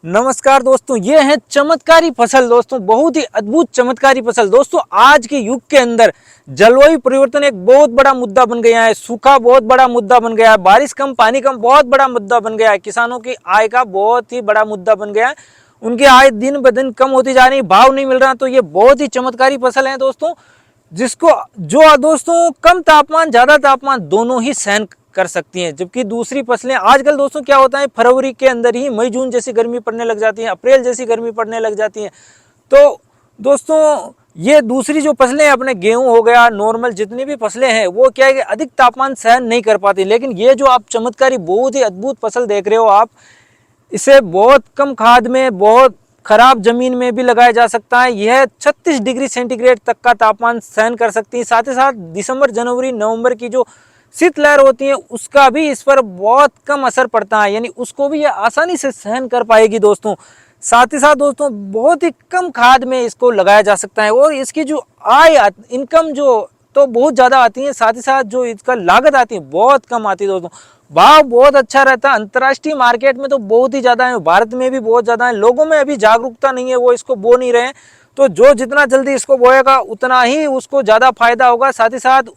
नमस्कार दोस्तों, ये है चमत्कारी फसल। दोस्तों बहुत ही अद्भुत चमत्कारी फसल। दोस्तों आज के युग के अंदर जलवायु परिवर्तन एक बहुत बड़ा मुद्दा बन गया है। सूखा बहुत बड़ा मुद्दा बन गया है। बारिश कम, पानी कम बहुत बड़ा मुद्दा बन गया है। किसानों की आय का बहुत ही बड़ा मुद्दा बन गया है। उनकी आय दिन ब दिन कम होती जा रही, भाव नहीं मिल रहा। तो ये बहुत ही चमत्कारी फसल है दोस्तों, जिसको जो दोस्तों कम तापमान ज्यादा तापमान दोनों ही सहन कर सकती हैं। जबकि दूसरी फसलें आजकल दोस्तों क्या होता है, फरवरी के अंदर ही मई जून जैसी गर्मी पड़ने लग जाती है, अप्रैल जैसी गर्मी पड़ने लग जाती है। तो दोस्तों ये दूसरी जो फसलें अपने गेहूं हो गया, नॉर्मल जितनी भी फसलें हैं वो क्या है कि अधिक तापमान सहन नहीं कर पाती। लेकिन ये जो आप चमत्कारी बहुत ही अद्भुत फसल देख रहे हो आप, इसे बहुत कम खाद में बहुत खराब जमीन में भी लगाया जा सकता है। यह 36 डिग्री सेंटीग्रेड तक का तापमान सहन कर सकती है। साथ ही साथ दिसंबर, जनवरी, नवंबर की जो शीतलहर होती है उसका भी इस पर बहुत कम असर पड़ता है, यानी उसको भी यह आसानी से सहन कर पाएगी दोस्तों। साथ ही साथ दोस्तों बहुत ही कम खाद में इसको लगाया जा सकता है और इसकी जो आय इनकम जो तो बहुत ज़्यादा आती है। साथ ही साथ जो इसका लागत आती है बहुत कम आती है दोस्तों। भाव बहुत अच्छा रहता है। अंतर्राष्ट्रीय मार्केट में तो बहुत ही ज़्यादा है, भारत में भी बहुत ज़्यादा है। लोगों में अभी जागरूकता नहीं है, वो इसको बो नहीं रहे हैं। तो जो जितना जल्दी इसको बोएगा उतना ही उसको ज़्यादा फायदा होगा। साथ ही साथ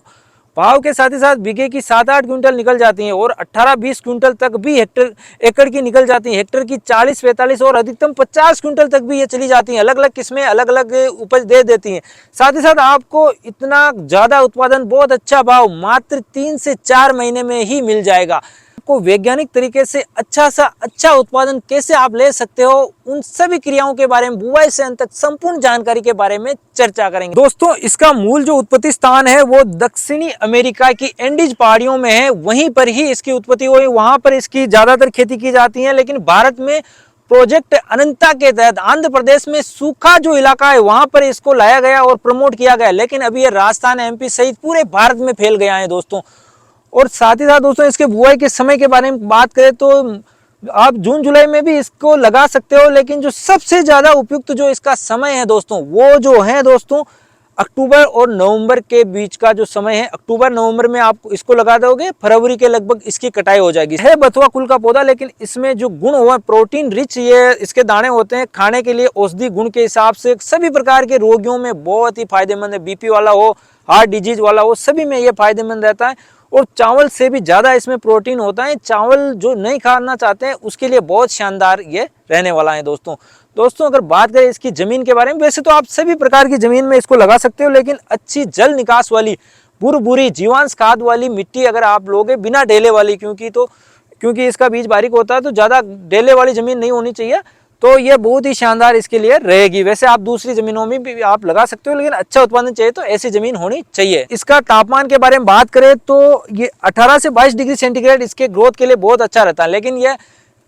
भाव के साथ ही साथ बीघे की 7-8 क्विंटल निकल जाती हैं और 18-20 क्विंटल तक भी एकड़ की निकल जाती हैं। हेक्टर की 40-45 और अधिकतम 50 क्विंटल तक भी ये चली जाती हैं। अलग अलग किस्में अलग अलग उपज दे देती हैं। साथ ही साथ आपको इतना ज़्यादा उत्पादन, बहुत अच्छा भाव मात्र 3 से 4 महीने में ही मिल जाएगा। को वैज्ञानिक तरीके से अच्छा उत्पादन कैसे आप ले सकते हो, उन सभी क्रियाओं के बारे में बुआई से अंत तक संपूर्ण जानकारी के बारे में चर्चा करेंगे दोस्तों। इसका मूल जो उत्पत्ति स्थान है वो दक्षिणी अमेरिका की एंडीज पहाड़ियों में है। वहीं पर ही इसकी उत्पत्ति हुई, वहां पर इसकी ज्यादातर खेती की जाती है। लेकिन भारत में प्रोजेक्ट अनंता के तहत आंध्र प्रदेश में सूखा जो इलाका है वहां पर इसको लाया गया और प्रमोट किया गया। लेकिन अभी ये राजस्थान, एमपी सहित पूरे भारत में फैल गया है दोस्तों। और साथ ही साथ दोस्तों इसके बुआई के समय के बारे में बात करें तो आप जून जुलाई में भी इसको लगा सकते हो। लेकिन जो सबसे ज्यादा उपयुक्त जो इसका समय है दोस्तों, वो जो है दोस्तों अक्टूबर और नवंबर के बीच का जो समय है। अक्टूबर नवंबर में आप इसको लगा दोगे, फरवरी के लगभग इसकी कटाई हो जाएगी। है बथुआ कुल का पौधा, लेकिन इसमें जो गुण हुआ प्रोटीन रिच ये इसके दाने होते हैं। खाने के लिए औषधि गुण के हिसाब से सभी प्रकार के रोगियों में बहुत ही फायदेमंद है। बीपी वाला हो, हार्ट डिजीज वाला हो, सभी में ये फायदेमंद रहता है। और चावल से भी ज्यादा इसमें प्रोटीन होता है। चावल जो नहीं खाना चाहते हैं उसके लिए बहुत शानदार ये रहने वाला है दोस्तों अगर बात करें इसकी जमीन के बारे में, वैसे तो आप सभी प्रकार की जमीन में इसको लगा सकते हो। लेकिन अच्छी जल निकास वाली बुरबुरी जीवांश खाद वाली मिट्टी अगर आप लोगे, बिना ढेले वाली, क्योंकि इसका बीज बारीक होता है तो ज्यादा ढेले वाली जमीन नहीं होनी चाहिए। तो ये बहुत ही शानदार इसके लिए रहेगी। वैसे आप दूसरी जमीनों में भी आप लगा सकते हो, लेकिन अच्छा उत्पादन चाहिए तो ऐसी जमीन होनी चाहिए। इसका तापमान के बारे में बात करें तो ये 18 से 22 डिग्री सेंटीग्रेड इसके ग्रोथ के लिए बहुत अच्छा रहता है। लेकिन यह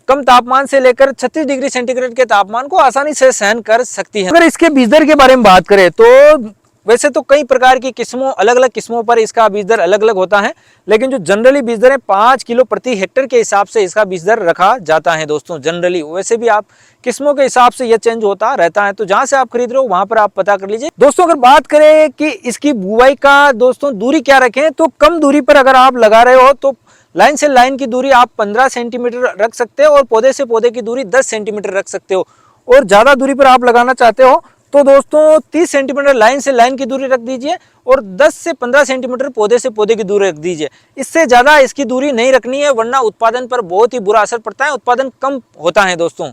कम तापमान से लेकर 36 डिग्री सेंटीग्रेड के तापमान को आसानी से सहन कर सकती है। अगर इसके बीज दर के बारे में बात करें तो वैसे तो कई प्रकार की किस्मों, अलग अलग किस्मों पर इसका बीज दर अलग अलग होता है। लेकिन जो जनरली बीज दर है 5 किलो प्रति हेक्टेयर के हिसाब से इसका बीज दर रखा जाता है दोस्तों जनरली। वैसे भी आप किस्मों के हिसाब से यह चेंज होता रहता है, तो जहां से आप खरीद रहे हो वहां पर आप पता कर लीजिए दोस्तों। अगर बात करें कि इसकी बुआई का दोस्तों दूरी क्या रखें, तो कम दूरी पर अगर आप लगा रहे हो तो लाइन से लाइन की दूरी आप 15 सेंटीमीटर रख सकते हो और पौधे से पौधे की दूरी 10 सेंटीमीटर रख सकते हो। और ज्यादा दूरी पर आप लगाना चाहते हो तो दोस्तों 30 सेंटीमीटर लाइन से लाइन की दूरी रख दीजिए और 10 से 15 सेंटीमीटर पौधे से पौधे की दूरी रख दीजिए। इससे ज्यादा इसकी दूरी नहीं रखनी है, वरना उत्पादन पर बहुत ही बुरा असर पड़ता है, उत्पादन कम होता है दोस्तों।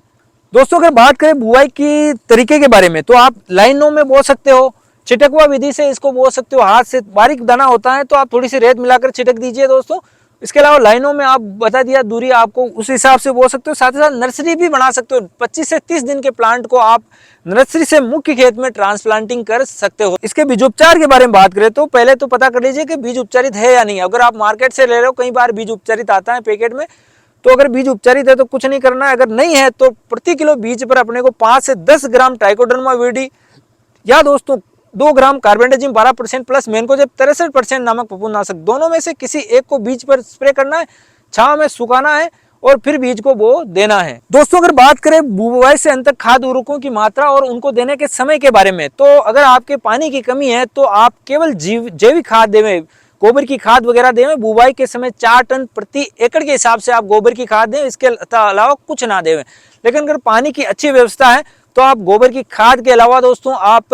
अगर बात करें बुआई की तरीके के बारे में, तो आप लाइनों में बो सकते हो, छिटकवा विधि से इसको बो सकते हो। हाथ से बारीक दाना होता है तो आप थोड़ी सी रेत मिलाकर छिटक दीजिए दोस्तों। इसके अलावा लाइनों में आप बता दिया दूरी आपको उस हिसाब से बो सकते हो। साथ ही साथ नर्सरी भी बना सकते हो। 25 से 30 दिन के प्लांट को आप नर्सरी से मुख्य खेत में ट्रांसप्लांटिंग कर सकते हो। इसके बीजोपचार के बारे में बात करें तो पहले तो पता कर लीजिए कि बीज उपचारित है या नहीं। अगर आप मार्केट से ले रहे हो, कई बार बीज उपचारित आता है पैकेट में, तो अगर बीज उपचारित है तो कुछ नहीं करना है। अगर नहीं है तो प्रति किलो बीज पर अपने को 5 से 10 ग्राम ट्राइकोडर्मा विरिडी या दोस्तों 2 ग्राम कार्बेंडाजिम 12% प्लस मैनकोजेब 63% नामक फफूंदनाशक, दोनों में से किसी एक को बीज पर स्प्रे करना है, छांव में सुखाना है और फिर बीज को बो देना है दोस्तों। अगर बात करें बुआई से अंत तक खाद उर्वरकों की मात्रा और उनको देने के समय के बारे में, तो अगर आपके पानी की कमी है तो आप केवल जैविक खाद देवें, गोबर की खाद वगैरह देवें। बुवाई के समय 4 टन प्रति एकड़ के हिसाब से आप गोबर की खाद दें, इसके अलावा कुछ ना देवें। लेकिन अगर पानी की अच्छी व्यवस्था है तो आप गोबर की खाद के अलावा दोस्तों आप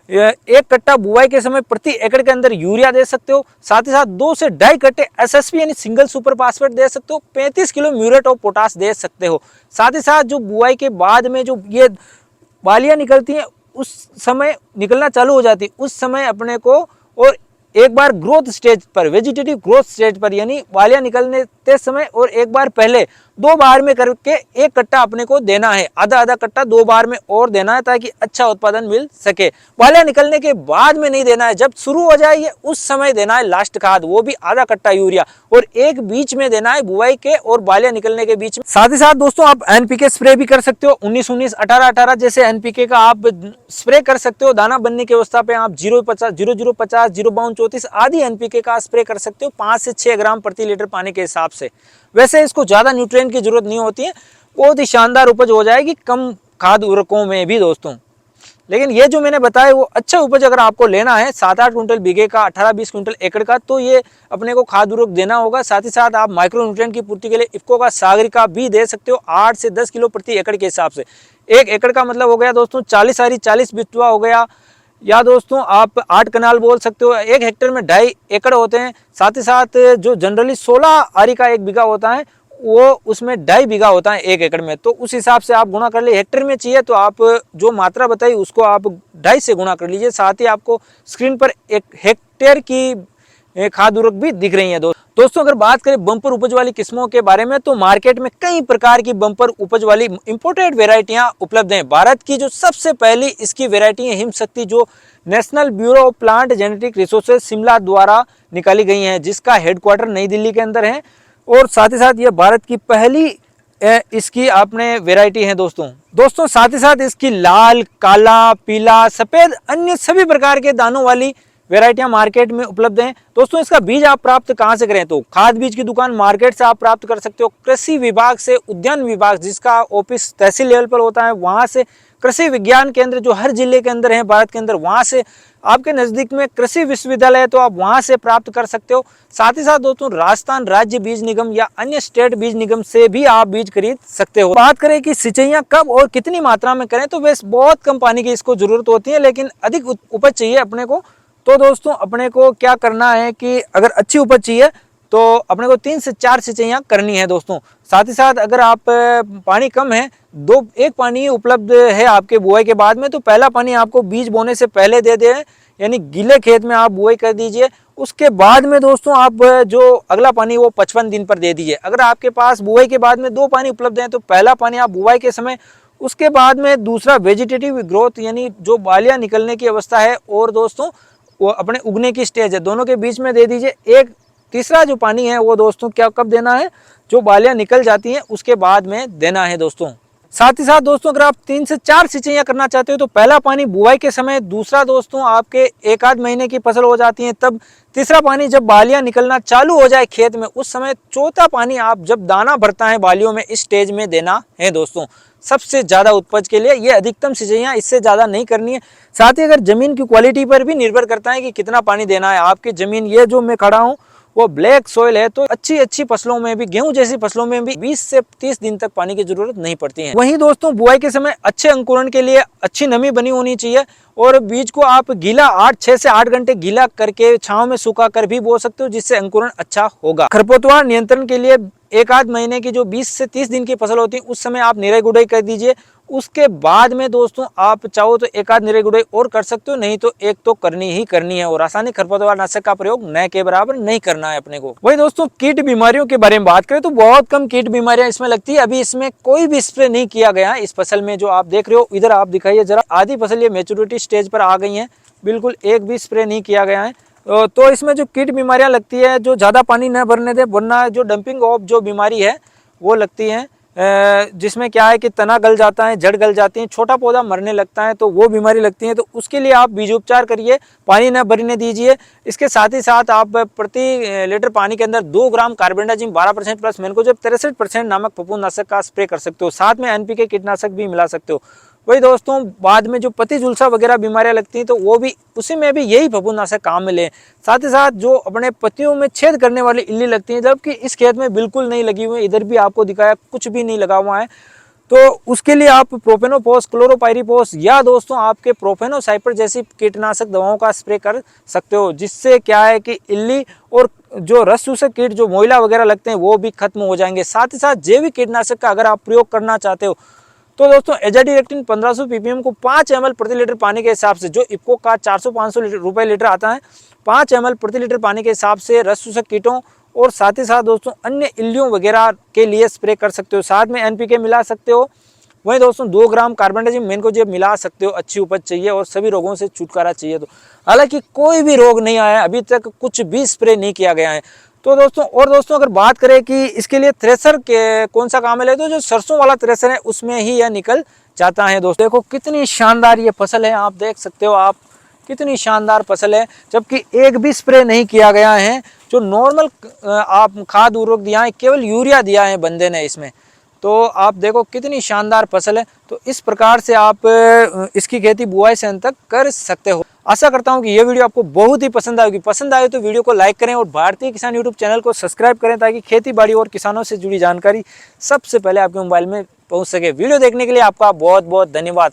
एक कट्टा बुआई के समय प्रति एकड़ के अंदर यूरिया दे सकते हो। साथ ही साथ 2 से 2.5 कट्टे एसएसपी यानी सिंगल सुपर फास्फेट दे सकते हो। 35 किलो म्यूरेट ऑफ पोटाश दे सकते हो। साथ ही साथ जो बुआई के बाद में जो ये बालियां निकलती हैं उस समय निकलना चालू हो जाती, उस समय अपने को और एक बार ग्रोथ स्टेज पर, वेजिटेटिव ग्रोथ स्टेज पर यानी बालियां निकलने ते समय और एक बार पहले 2 बार में करके एक कट्टा अपने को देना है। आधा आधा कट्टा 2 बार में और देना है ताकि अच्छा उत्पादन मिल सके। बालियां निकलने के बाद में नहीं देना है, जब शुरू हो जाए उस समय देना है लास्ट खाद, वो भी आधा कट्टा यूरिया, और एक बीच में देना है बुआई के और बालियां निकलने के बीच में। साथ ही साथ दोस्तों आप एनपीके स्प्रे भी कर सकते हो। 19-19, 18-18 जैसे एनपीके का आप स्प्रे कर सकते हो। दाना बनने की अवस्था पे आप 0-50, 0-0-50, 0-52-34 आदि एनपीके का स्प्रे कर सकते हो 5 से 6 ग्राम प्रति लीटर पानी के हिसाब से। वैसे इसको ज्यादा न्यूट्रिएंट की जरूरत नहीं होती है, बहुत ही शानदार उपज हो जाएगी कम खाद उर्वरकों में भी दोस्तों। लेकिन ये जो मैंने बताया वो अच्छा उपज अगर आपको लेना है 7-8 कुंटल बीघे का, 18-20 कुंटल एकड़ का, तो ये अपने को खाद उर्वरक देना होगा। साथ ही साथ आप माइक्रो न्यूट्रिएंट की पूर्ति के लिए इफ्को का सागरिका भी दे सकते हो 8 से 10 किलो प्रति एकड़ के हिसाब से। 1 एकड़ का मतलब हो गया दोस्तों 40 आरी 40 बिटवा हो गया, या दोस्तों आप 8 कनाल बोल सकते हो। 1 हेक्टेयर में 2.5 एकड़ होते हैं। साथ ही साथ जो जनरली 16 आरी का 1 बीघा होता है वो उसमें 2.5 बीघा होता है 1 एकड़ में, तो उस हिसाब से आप गुणा कर लीजिए। हेक्टेयर में चाहिए तो आप जो मात्रा बताई उसको आप 2.5 से गुणा कर लीजिए। साथ ही आपको स्क्रीन पर 1 हेक्टेयर की खाद उर्वरक भी दिख रही है दोस्तों। अगर बात करें बम्पर उपज वाली किस्मों के बारे में तो मार्केट में कई प्रकार की बम्पर उपज वाली इंपोर्टेड वेराइटियां उपलब्ध हैं। भारत की जो सबसे पहली इसकी वेराइटी है हिमशक्ति, जो national bureau of plant genetic resources Shimla द्वारा निकाली गई है, जिसका हेडक्वार्टर नई दिल्ली के अंदर है। और साथ ही साथ ये भारत की पहली इसकी आपने वेराइटी है दोस्तों। साथ ही साथ इसकी लाल, काला, पीला, सफेद अन्य सभी प्रकार के दानों वाली वेराइटियां मार्केट में उपलब्ध हैं दोस्तों। इसका बीज आप प्राप्त कहां से करें तो खाद बीज की दुकान मार्केट से आप प्राप्त कर सकते हो। कृषि विभाग से, उद्यान विभाग जिसका ऑफिस तहसील लेवल पर होता है वहां से, कृषि विज्ञान केंद्र जो हर जिले के अंदर है भारत के अंदर वहां से, आपके नजदीक में कृषि विश्वविद्यालय है तो आप वहां से प्राप्त कर सकते हो। साथ ही साथ दोस्तों राजस्थान राज्य बीज निगम या अन्य स्टेट बीज निगम से भी आप बीज खरीद सकते हो। बात करें कि सिंचाइयां कब और कितनी मात्रा में करें तो वैसे बहुत कम पानी की इसको जरूरत होती है, लेकिन अधिक उपज चाहिए अपने को तो दोस्तों अपने को क्या करना है कि अगर अच्छी उपज चाहिए तो अपने को 3 से 4 सिंचाइयां करनी है दोस्तों। साथ ही साथ अगर आप पानी कम है, एक पानी उपलब्ध है आपके बुआई के बाद में, तो पहला पानी आपको बीज बोने से पहले दे दे, यानी गीले खेत में आप बुआई कर दीजिए। उसके बाद में दोस्तों आप जो अगला पानी वो 55 दिन पर दे दीजिए। अगर आपके पास बुआई के बाद में 2 पानी उपलब्ध है तो पहला पानी आप बुआई के समय, उसके बाद में दूसरा वेजिटेटिव ग्रोथ यानी जो बालियां निकलने की अवस्था है और दोस्तों वो अपने उगने की स्टेज है, दोनों के बीच में दे दीजिए। एक तीसरा जो पानी है वो दोस्तों क्या कब देना है, जो बालियां निकल जाती हैं उसके बाद में देना है दोस्तों। साथ ही साथ दोस्तों अगर आप 3 से 4 सिंचाइयां करना चाहते हो तो पहला पानी बुआई के समय, दूसरा दोस्तों आपके 1-8 महीने की फसल हो जाती है तब, तीसरा पानी जब बालियां निकलना चालू हो जाए खेत में उस समय, चौथा पानी आप जब दाना भरता है बालियों में इस स्टेज में देना है दोस्तों। सबसे ज्यादा उपज के लिए ये अधिकतम सिंचाइयां, इससे ज्यादा नहीं करनी है। साथ ही अगर जमीन की क्वालिटी पर भी निर्भर करता है कि कितना पानी देना है। आपकी जमीन, ये जो मैं खड़ा हूँ वो ब्लैक सॉइल है तो अच्छी फसलों में भी, गेहूं जैसी फसलों में भी 20 से 30 दिन तक पानी की जरूरत नहीं पड़ती है। वहीं दोस्तों बुआई के समय अच्छे अंकुरण के लिए अच्छी नमी बनी होनी चाहिए और बीज को आप गीला 6 से 8 घंटे गीला करके छांव में सुखा कर भी बो सकते हो, जिससे अंकुरण अच्छा होगा। खरपतवार नियंत्रण के लिए 1-8 महीने की जो 20 से 30 दिन की फसल होती है उस समय आप निराई गुड़ाई कर दीजिए। उसके बाद में दोस्तों आप चाहो तो 1-8 निराई गुड़ाई और कर सकते हो, नहीं तो एक तो करनी ही करनी है। और रासायनिक खरपतवार नाशक का प्रयोग न के बराबर नहीं करना है अपने को। वही दोस्तों कीट बीमारियों के बारे में बात करें तो बहुत कम कीट बीमारियां इसमें लगती है। अभी इसमें कोई भी स्प्रे नहीं किया गया है। इस फसल में जो आप देख रहे हो, इधर आप दिखाइए जरा, आधी फसल ये मैच्योरिटी स्टेज पर आ गई है, बिल्कुल एक भी स्प्रे नहीं किया गया है। तो इसमें जो कीट बीमारियां लगती है, जो ज्यादा पानी न भरने दे, वरना जो डंपिंग ऑफ जो बीमारी है वो लगती है, जिसमें क्या है कि तना गल जाता है, जड़ गल जाती है, छोटा पौधा मरने लगता है, तो वो बीमारी लगती है। तो उसके लिए आप बीजोपचार करिए, पानी न भरने दीजिए। इसके साथ ही साथ आप प्रति लीटर पानी के अंदर 2 ग्राम कार्बेंडाजिम 12% प्लस मैनकोजेब 63% नामक फफूंदनाशक का स्प्रे कर सकते हो। साथ में एनपीके कीटनाशक भी मिला सकते हो। वही दोस्तों बाद में जो पत्ती झुलसा वगैरह बीमारियां लगती हैं तो वो भी, उसी में भी यही फफूंदनाशक काम में ले। साथ ही साथ जो अपने पत्तियों में छेद करने वाली इल्ली लगती है, जबकि इस खेत में बिल्कुल नहीं लगी हुई है, इधर भी आपको दिखाया कुछ भी नहीं लगा हुआ है। तो उसके लिए आप प्रोपेनोफॉस, क्लोरोपाइरीफॉस या दोस्तों आपके प्रोफेनोसाइपर जैसी कीटनाशक दवाओं का स्प्रे कर सकते हो, जिससे क्या है कि इल्ली और जो रस चूसक कीट जो मोइला वगैरह लगते हैं वो भी खत्म हो जाएंगे। साथ ही साथ जैविक कीटनाशक का अगर आप प्रयोग करना चाहते हो तो दोस्तों एजाडिरेक्टिन 1500 ppm को 5 ml प्रति लीटर पानी के हिसाब से, जो इफ्को का 400-500 रुपए लीटर आता है, 5 ml प्रति लीटर पानी के हिसाब से रस चूसक कीटों और साथ ही साथ दोस्तों अन्य इल्लियों वगैरह के लिए स्प्रे कर सकते हो। साथ में एनपीके मिला सकते हो। वहीं दोस्तों 2 ग्राम कार्बेंडाजिम मेनकोजेब मिला सकते हो। अच्छी उपज चाहिए और सभी रोगों से छुटकारा चाहिए तो। हालांकि कोई भी रोग नहीं आया अभी तक, कुछ भी स्प्रे नहीं किया गया है। तो दोस्तों अगर बात करें कि इसके लिए थ्रेसर के कौन सा काम है, तो जो सरसों वाला थ्रेसर है उसमें ही यह निकल जाता है। दोस्तों देखो कितनी शानदार ये फसल है, आप देख सकते हो आप कितनी शानदार फसल है, जबकि एक भी स्प्रे नहीं किया गया है। जो नॉर्मल आप खाद उर्वरक दिया है, केवल यूरिया दिया है बंदे ने इसमें। तो आप देखो कितनी शानदार फसल है। तो इस प्रकार से आप इसकी खेती बुआई से अंत तक कर सकते हो। आशा करता हूं कि ये वीडियो आपको बहुत ही पसंद आएगी। पसंद आए तो वीडियो को लाइक करें और भारतीय किसान यूट्यूब चैनल को सब्सक्राइब करें, ताकि खेती बाड़ी और किसानों से जुड़ी जानकारी सबसे पहले आपके मोबाइल में पहुंच सके। वीडियो देखने के लिए आपका बहुत बहुत धन्यवाद।